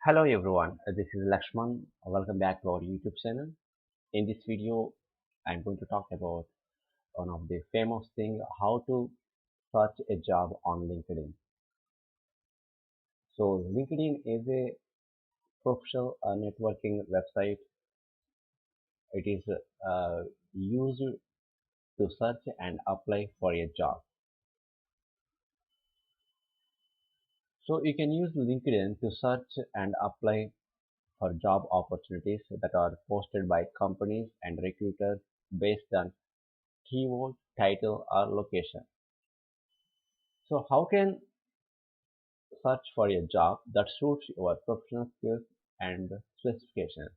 Hello everyone, this is Lakshman. Welcome back to our YouTube channel. In this video, I'm going to talk about one of the famous thing, how to search a job on LinkedIn. So LinkedIn is a professional networking website. It is used to search and apply for a job. So you can use LinkedIn to search and apply for job opportunities that are posted by companies and recruiters based on keyword, title, or location. So how can search for a job that suits your professional skills and specifications?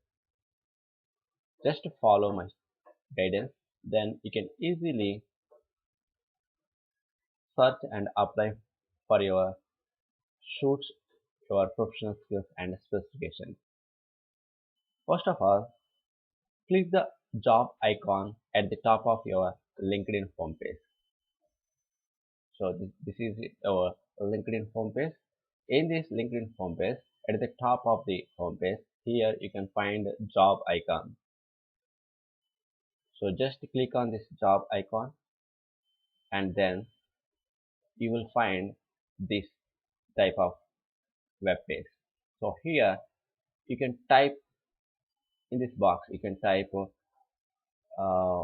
Just follow my guidance, then you can easily search and apply for your suits your professional skills and specifications. First of all, click the job icon at the top of your LinkedIn homepage. So this is our LinkedIn homepage. In this LinkedIn homepage, at the top of the homepage, here you can find job icon. So just click on this job icon and then you will find this type of web page. So here you can type in this box, you can type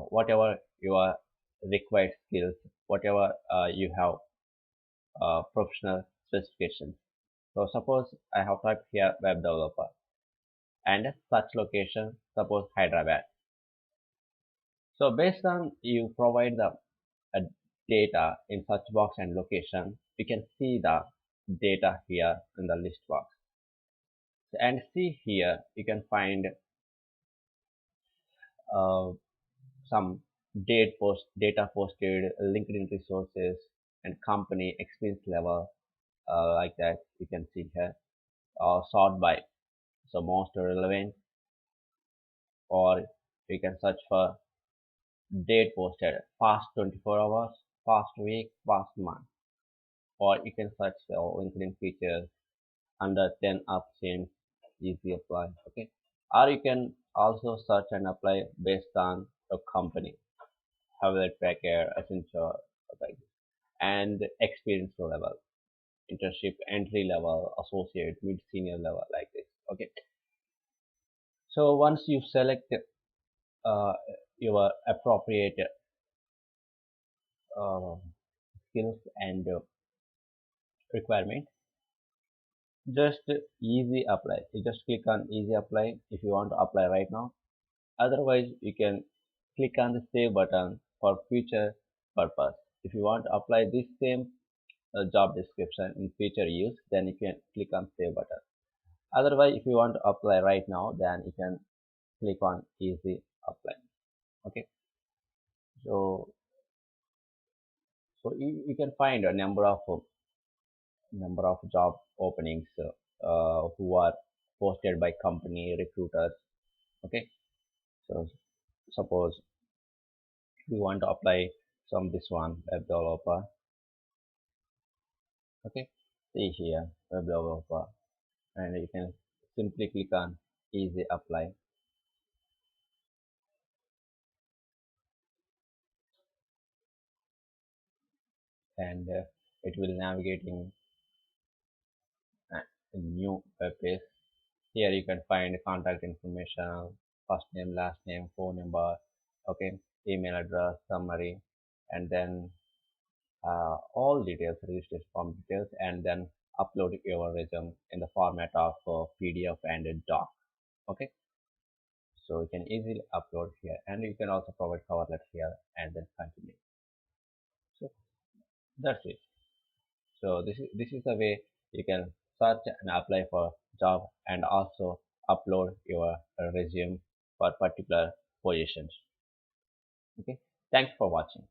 whatever your required skills, whatever you have professional specifications. So suppose I have typed here web developer and such location, suppose Hyderabad. So based on you provide the uh, data in search box and location, you can see the data here in the list box. And see here, you can find uh, some data posted, LinkedIn resources, and company experience level like that. You can see here, sort by so most relevant, or you can search for date posted, past 24 hours, past week, past month, or you can search the LinkedIn features under 10 options, easy apply. Okay, or you can also search and apply based on the company, Hewlett Packard, Accenture, like this, and experience level, internship entry level, associate, mid senior level, like this. Okay, so once you select uh, your appropriate uh, skills and requirement, just easy apply. You just click on easy apply if you want to apply right now. Otherwise, you can click on the save button for future purpose. If you want to apply this same job description in future use, then you can click on save button. Otherwise, if you want to apply right now, then you can click on easy apply. Okay, so you can find a number of job openings who are posted by company recruiters. Okay, so suppose we want to apply some this one web developer. Okay, see here web developer, and you can simply click on easy apply, and it will navigating a new web page. Here you can find contact information, first name, last name, phone number, okay, email address, summary, and then all details, registration form details, and then upload your resume in the format of PDF and a doc. Okay, so you can easily upload here, and you can also provide cover letter here and then continue. So that's it. So this is the way you can search and apply for job and also upload your resume for particular positions. Okay, thanks for watching.